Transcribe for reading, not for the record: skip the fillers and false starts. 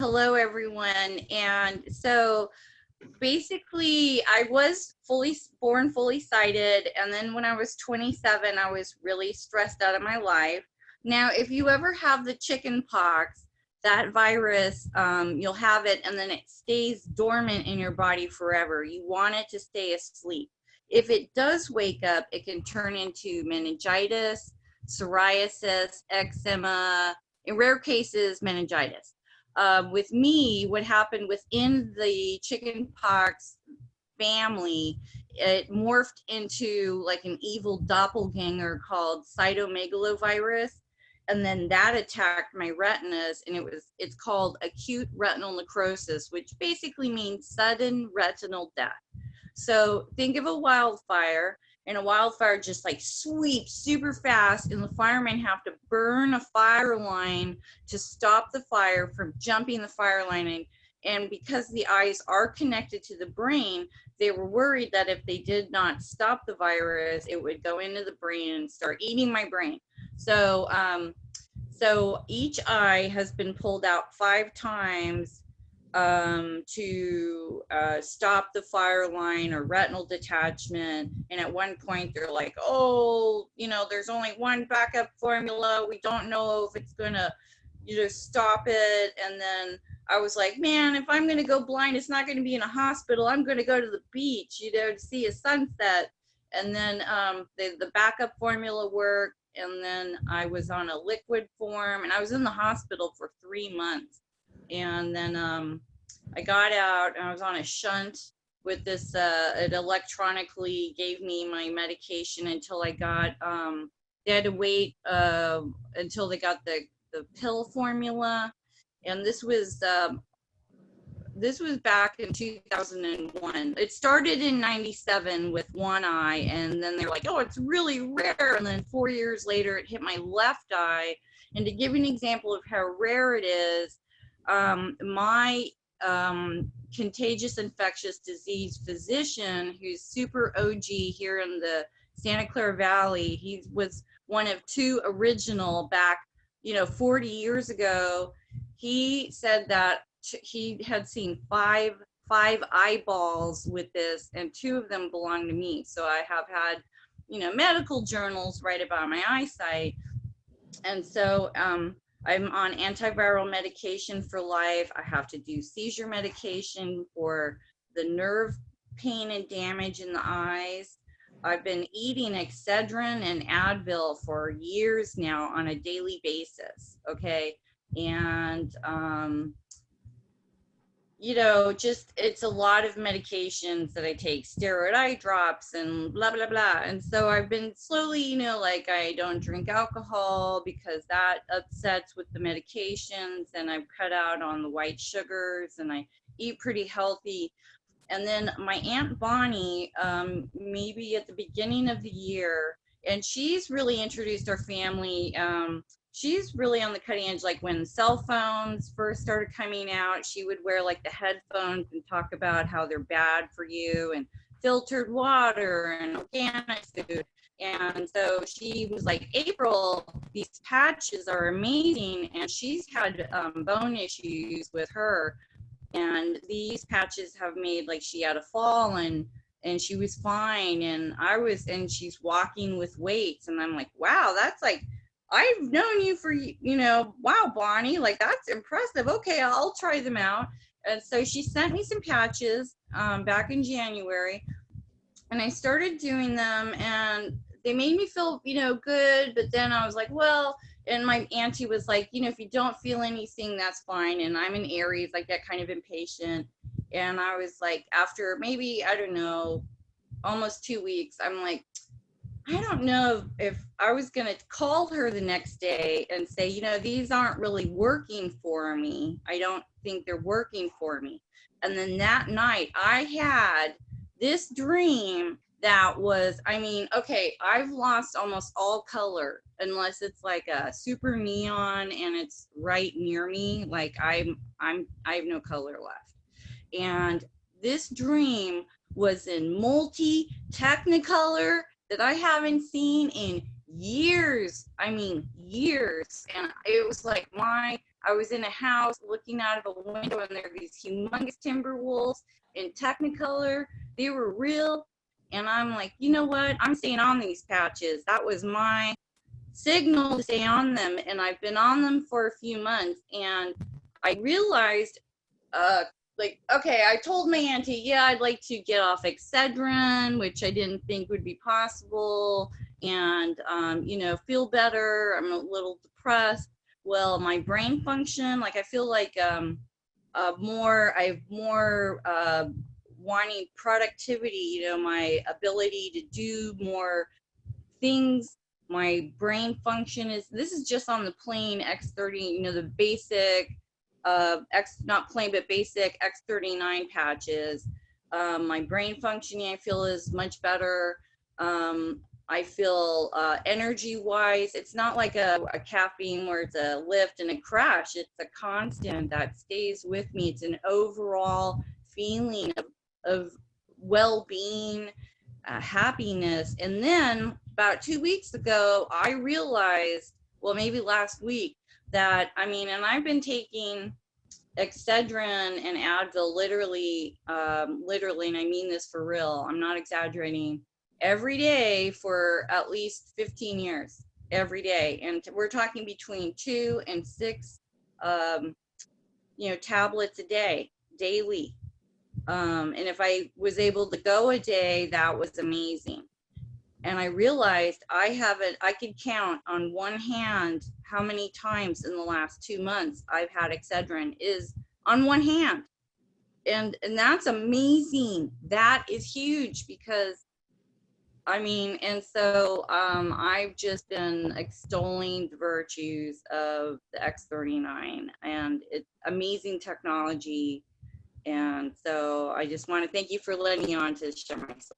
Hello, everyone. And so basically, I was born fully sighted. And then when I was 27, I was really stressed out of my life. Now, if you ever have the chicken pox, that virus, you'll have it and then it stays dormant in your body forever. You want it to stay asleep. If it does wake up, it can turn into meningitis, psoriasis, eczema, in rare cases, meningitis. With me, what happened within the chickenpox family, it morphed into like an evil doppelganger called cytomegalovirus. And then that attacked my retinas, and it's called acute retinal necrosis, which basically means sudden retinal death. So think of a wildfire, and a wildfire just like sweeps super fast, and the firemen have to burn a fire line to stop the fire from jumping the fire line. And because the eyes are connected to the brain, they were worried that if they did not stop the virus, it would go into the brain and start eating my brain. So each eye has been pulled out 5 times to stop the fire line or retinal detachment. And at one point they're like, oh, there's only one backup formula. We don't know if it's gonna, stop it. And then I was like, man, if I'm gonna go blind, it's not gonna be in a hospital. I'm gonna go to the beach, to see a sunset. And then the backup formula worked. And then I was on a liquid form, and I was in the hospital for 3 months. And then I got out, and I was on a shunt with this, it electronically gave me my medication until I got, they had to wait until they got the pill formula. And this was back in 2001. It started in 97 with one eye, and then they're like, oh, it's really rare. And then 4 years later, it hit my left eye. And to give you an example of how rare it is, my contagious infectious disease physician, who's super OG here in the Santa Clara Valley, he was one of 2 original back, 40 years ago. He said that he had seen five eyeballs with this, and 2 of them belong to me. So I have had, medical journals write about my eyesight. And so I'm on antiviral medication for life. I have to do seizure medication for the nerve pain and damage in the eyes. I've been eating Excedrin and Advil for years now on a daily basis. Okay. And, just it's a lot of medications that I take, steroid eye drops and blah, blah, blah. And so I've been slowly, like I don't drink alcohol because that upsets with the medications, and I've cut out on the white sugars, and I eat pretty healthy. And then my Aunt Bonnie, maybe at the beginning of the year, and she's really introduced our family. She's really on the cutting edge. Like when cell phones first started coming out, she would wear like the headphones and talk about how they're bad for you, and filtered water and organic food. And so she was like, April, these patches are amazing. And she's had bone issues with her. And these patches have made, like, she had a fall, and she was fine. And she's walking with weights. And I'm like, wow, that's like, I've known you for, wow, Bonnie, like, that's impressive. Okay, I'll try them out. And so she sent me some patches back in January, and I started doing them, and they made me feel, good. But then I was like, well, and my auntie was like, if you don't feel anything, that's fine. And I'm an Aries, I get kind of impatient. And I was like, after maybe, I don't know, almost 2 weeks, I'm like, I don't know if I was going to call her the next day and say, these aren't really working for me. I don't think they're working for me. And then that night I had this dream that was, okay, I've lost almost all color unless it's like a super neon and it's right near me. Like I have no color left. And this dream was in multi-technicolor that I haven't seen in years. Years. And it was like my I was in a house looking out of a window, and there were these humongous timber wolves in Technicolor. They were real. And I'm like, you know what? I'm staying on these patches. That was my signal to stay on them. And I've been on them for a few months. And I realized, like, okay, I told my auntie, yeah, I'd like to get off Excedrin, which I didn't think would be possible, and, you know, feel better. I'm a little depressed. Well, my brain function, like, I feel like I have more wanting productivity, you know, my ability to do more things. My brain function is, this is just on the plain X30, you know, the basic not plain but basic X39 patches. My brain functioning, I feel, is much better. I feel energy wise, it's not like a caffeine where it's a lift and a crash. It's a constant that stays with me. It's an overall feeling of well-being, happiness. And then about 2 weeks ago, I realized, well, maybe last week, that, I mean, and I've been taking Excedrin and Advil literally, and I mean this for real, I'm not exaggerating, every day for at least 15 years, every day. And we're talking between 2 and 6, you know, tablets a day, daily. And if I was able to go a day, that was amazing. And I realized I could count on one hand how many times in the last 2 months I've had Excedrin, is on one hand. And that's amazing. That is huge, because I mean, and so I've just been extolling the virtues of the X39, and it's amazing technology. And so I just want to thank you for letting me on to share my story.